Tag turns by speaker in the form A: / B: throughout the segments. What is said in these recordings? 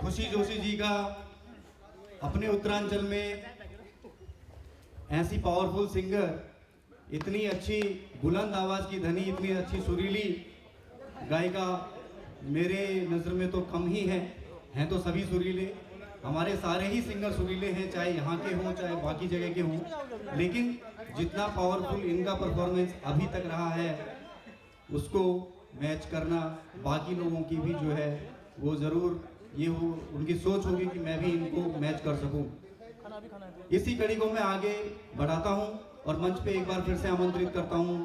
A: खुशी जोशी जी का अपने उत्तरांचल में ऐसी पावरफुल सिंगर, इतनी अच्छी बुलंद आवाज़ की धनी, इतनी अच्छी सुरीली गायिका मेरे नज़र में तो कम ही हैं तो सभी सुरीले, हमारे सारे ही सिंगर सुरीले हैं, चाहे यहाँ के हों चाहे बाकी जगह के हों, लेकिन जितना पावरफुल इनका परफॉर्मेंस अभी तक रहा है उसको मैच करना बाकी लोगों की भी जो है वो ज़रूर ये हो, उनकी सोच होगी कि मैं भी इनको मैच कर सकूं। इसी कड़ी को मैं आगे बढ़ाता हूं और मंच पे एक बार फिर से आमंत्रित करता हूं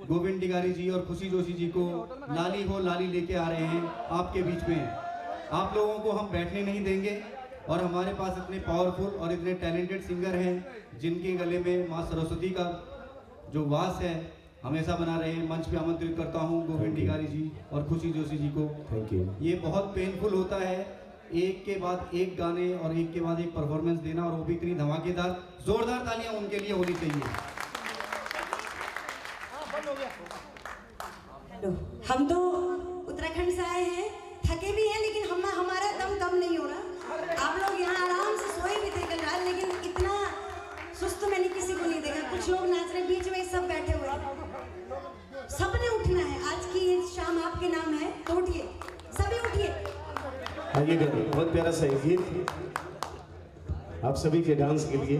A: गोविंद तिवारी जी और खुशी जोशी जी को। लाली हो लाली लेके आ रहे हैं आपके बीच में। आप लोगों को हम बैठने नहीं देंगे और हमारे पास इतने पावरफुल और इतने टैलेंटेड सिंगर हैं जिनके गले में माँ सरस्वती का जो वास है हमेशा बना रहे हैं। मंच पे आमंत्रित करता हूं गोविंद तिवारी जी और खुशी जोशी जी को।
B: Thank you.
A: ये बहुत पेनफुल होता है एक के बाद एक गाने और एक के बाद एक परफॉर्मेंस देना, और वो भी इतनी धमाकेदार। जोरदार तालियां उनके लिए होनी चाहिए।
C: हम तो उत्तराखंड से आए हैं, थके भी हैं, लेकिन हमारा दम कम नहीं हो रहा। आप लोग यहाँ आराम से सोए भी थे कल रात, लेकिन इतना सुस्त मैंने किसी को नहीं देखा। कुछ लोग नाच रहे, बीच में सब बैठे हुए हैं। सबने उठना है, आज की ये शाम आपके नाम है, तो उठिए, सभी उठिए।
B: आगे करो, बहुत प्यारा सा एक गीत आप सभी के डांस के लिए।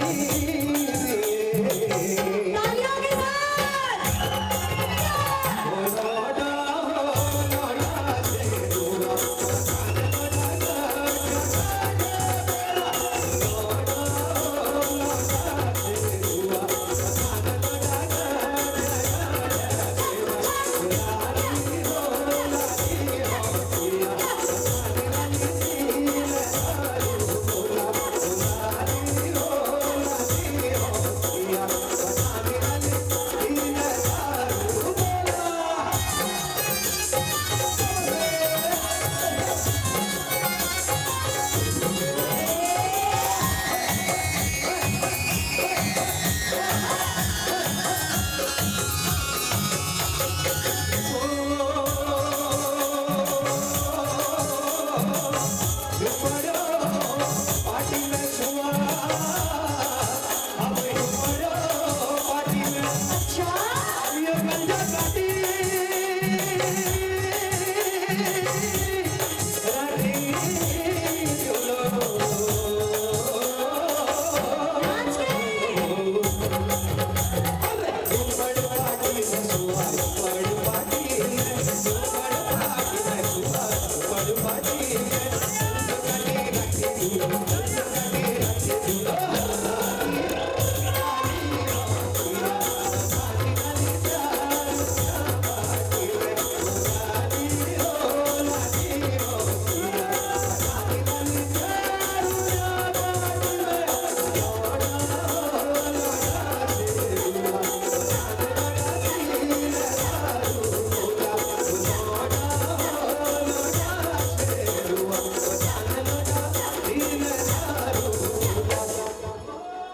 C: तालियों के साथ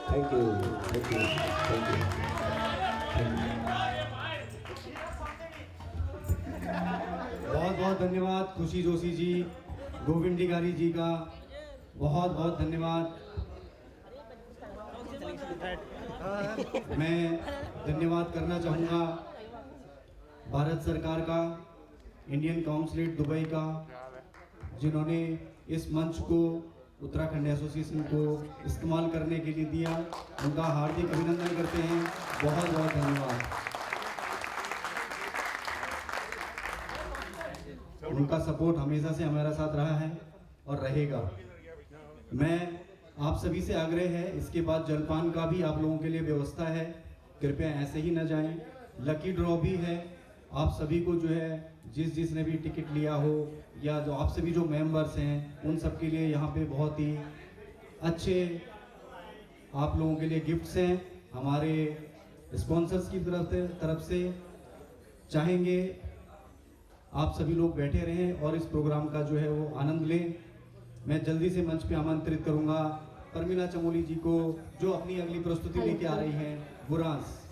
B: thank you, thank you, thank you,
A: बहुत बहुत धन्यवाद खुशी जोशी जी, गोविंद डिगारी जी का बहुत बहुत धन्यवाद। मैं धन्यवाद करना चाहूँगा भारत सरकार का, इंडियन काउंसिलेट दुबई का, जिन्होंने इस मंच को उत्तराखंड एसोसिएशन को इस्तेमाल करने के लिए दिया। उनका हार्दिक अभिनंदन करते हैं, बहुत बहुत धन्यवाद। उनका सपोर्ट हमेशा से हमारा साथ रहा है और रहेगा। मैं आप सभी से आग्रह है, इसके बाद जलपान का भी आप लोगों के लिए व्यवस्था है, कृपया ऐसे ही न जाएं। लकी ड्रॉ भी है, आप सभी को जो है जिसने भी टिकट लिया हो या जो आप सभी जो मेंबर्स हैं उन सब के लिए यहाँ पे बहुत ही अच्छे आप लोगों के लिए गिफ्ट्स हैं हमारे स्पॉन्सर्स की तरफ से। चाहेंगे आप सभी लोग बैठे रहें और इस प्रोग्राम का जो है वो आनंद लें। मैं जल्दी से मंच पे आमंत्रित करूंगा परमीला चमोली जी को, जो अपनी अगली प्रस्तुति लेके आ रही हैं, बुरांस।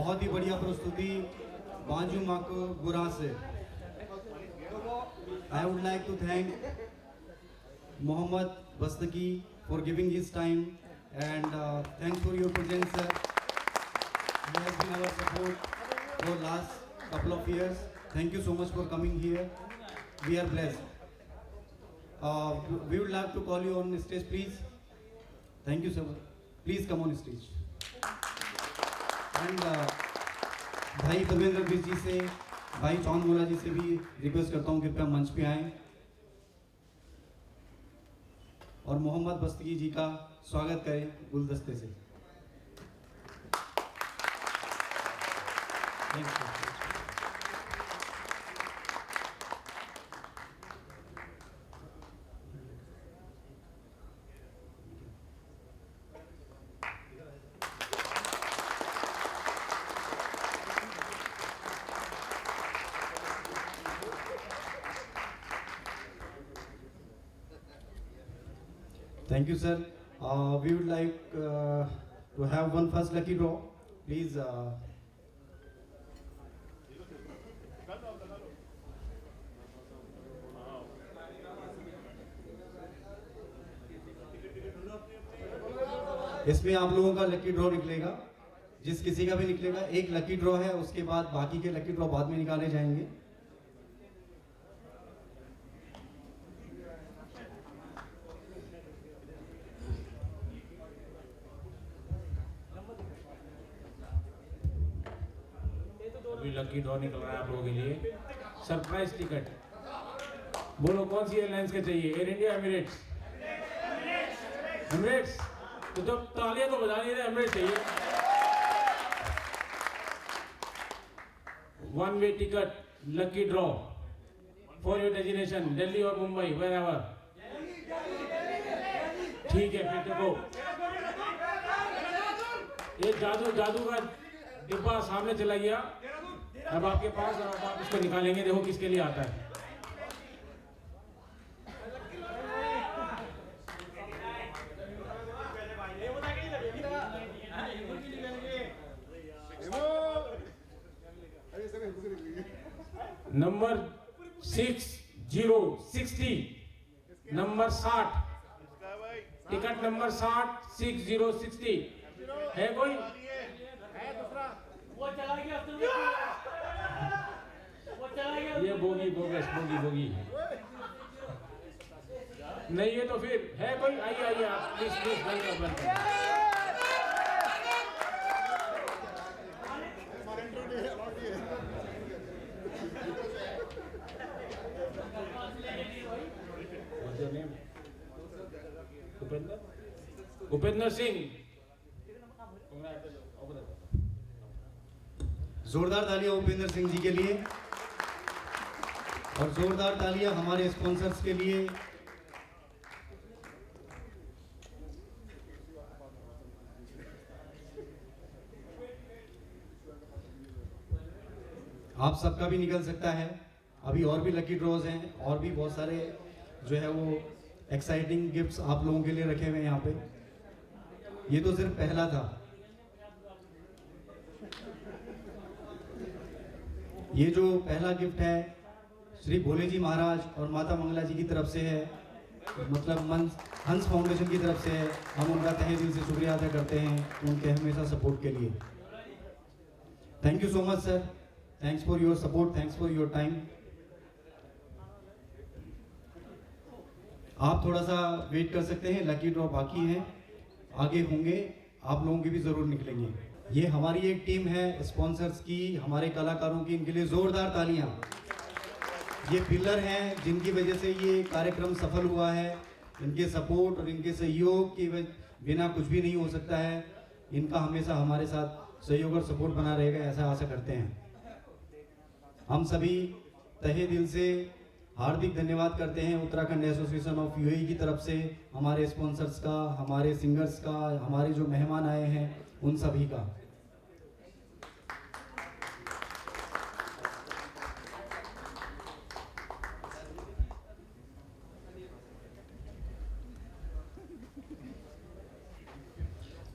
A: बहुत ही बढ़िया प्रस्तुति बांजू माको गुरा से। I would like to thank Mohammad Bastaki for giving his time and thanks for your presence, sir. He has been our support for last couple of years. Thank you so much for coming here. We are blessed. We would like to call you on stage, please. Thank you so much. Please come on stage. And भाई देवेंद्र बिज जी से, भाई चौन मोला जी से भी request करता हूँ कृपया मंच पे आएं और मोहम्मद बस्तगी जी का स्वागत करें गुलदस्ते से। Thank you, sir. We would like to have one first lucky draw. Please. इसमें आप लोगों का लकी ड्रॉ निकलेगा। जिस किसी का भी निकलेगा, एक लकी ड्रॉ है, उसके बाद बाकी के लकी ड्रॉ बाद में निकाले जाएंगे।
D: अभी लकी ड्रॉ निकल रहा है आप लोगों के लिए। सरप्राइज टिकट बोलो कौन सी एयरलाइंस के चाहिए? Air India, Emirates? एमिरेट्स तो जब तालियां तो बजा नहीं रहे, एमिरेट्स चाहिए। One way ticket lucky draw for your destination Delhi और मुंबई, वेयर एवर। ठीक है, फिर देखो ये जादू का डिब्बा सामने चला गया, अब आपके पास, अब आप इसको निकालेंगे, देखो किसके लिए आता है। नंबर 6060, नंबर 60, टिकट नंबर 60 6060 है कोई? ये बोगी बोगस बोगी नहीं है तो फिर है कोई? आइए आप प्लीज बंद कर। उपेंद्र सिंह।
A: जोरदार तालियां उपेंद्र सिंह जी के लिए और जोरदार तालियां हमारे स्पॉन्सर्स के लिए। आप सबका भी निकल सकता है। अभी और भी लकी ड्रॉज हैं और भी बहुत सारे जो है वो एक्साइटिंग गिफ्ट्स आप लोगों के लिए रखे हुए हैं यहाँ पे। ये तो सिर्फ पहला था। ये जो पहला गिफ्ट है श्री भोले जी महाराज और माता मंगला जी की तरफ से है, मतलब हंस फाउंडेशन की तरफ से है। हम उनका तहे दिल से शुक्रिया अदा करते हैं उनके हमेशा सपोर्ट के लिए। Thank you so much sir, thanks for your support, thanks for your time. आप थोड़ा सा वेट कर सकते हैं, लकी ड्रॉ बाकी है, आगे होंगे, आप लोगों की भी जरूर निकलेंगे। ये हमारी एक टीम है स्पॉन्सर्स की, हमारे कलाकारों की, इनके लिए जोरदार तालियां। ये पिलर हैं जिनकी वजह से ये कार्यक्रम सफल हुआ है। इनके सपोर्ट और इनके सहयोग के बिना कुछ भी नहीं हो सकता है। इनका हमेशा हमारे साथ सहयोग और सपोर्ट बना रहेगा, ऐसा आशा करते हैं। हम सभी तहे दिल से हार्दिक धन्यवाद करते हैं उत्तराखंड एसोसिएशन ऑफ यूएई की तरफ से, हमारे स्पॉन्सर्स का, हमारे सिंगर्स का, हमारे जो मेहमान आए हैं उन सभी का।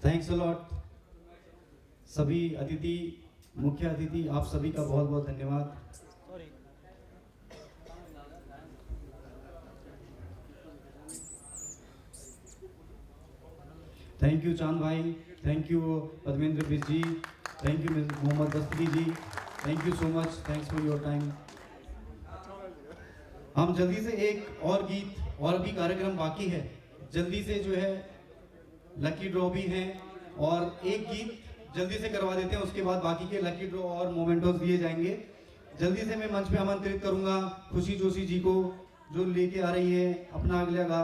A: Thanks a lot. सभी अतिथि मुख्य अतिथि, आप सभी का बहुत बहुत धन्यवाद। थैंक यू चांद भाई, thank you Padmendra Biz ji, thank you Mohammad Dastagi ji, thank you so much, thanks for your time. हम जल्दी से एक और गीत, और भी कार्यक्रम बाकी है, जल्दी से जो है लकी ड्रॉ भी हैं और एक गीत जल्दी से करवा देते हैं, उसके बाद बाकी के लकी ड्रॉ और मोमेंटोस दिए जाएंगे। जल्दी से मैं मंच पे आमंत्रित करूंगा खुशी जोशी जी को, जो लेके आ रही है अपना अगला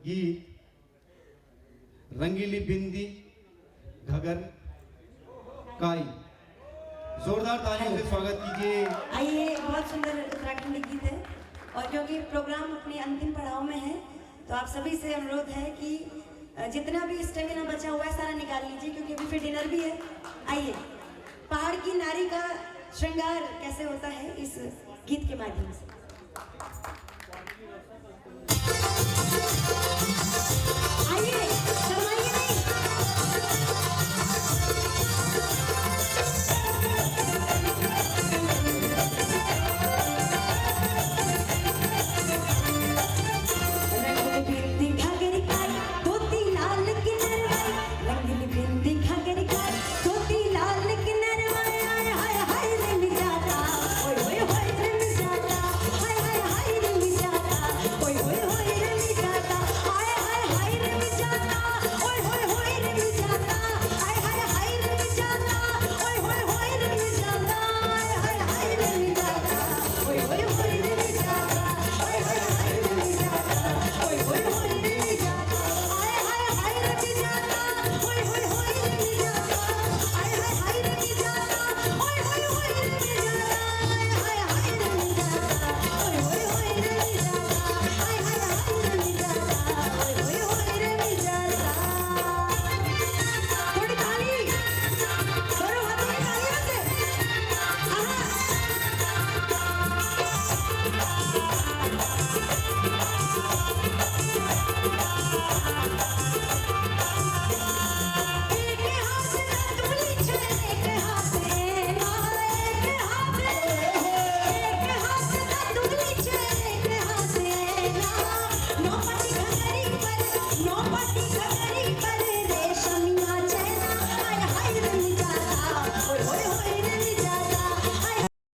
A: गीत रंगीली बिंदी घगर काई। जोरदार तालियों से स्वागत कीजिए।
C: आइए, बहुत सुंदर उत्तराखंडी गीत है, और क्योंकि प्रोग्राम अपने अंतिम पड़ाव में है तो आप सभी से अनुरोध है कि जितना भी स्टेमिना बचा हुआ है सारा निकाल लीजिए, क्योंकि अभी फिर डिनर भी है। आइए, पहाड़ की नारी का श्रृंगार कैसे होता है इस गीत के माध्यम से। आइए।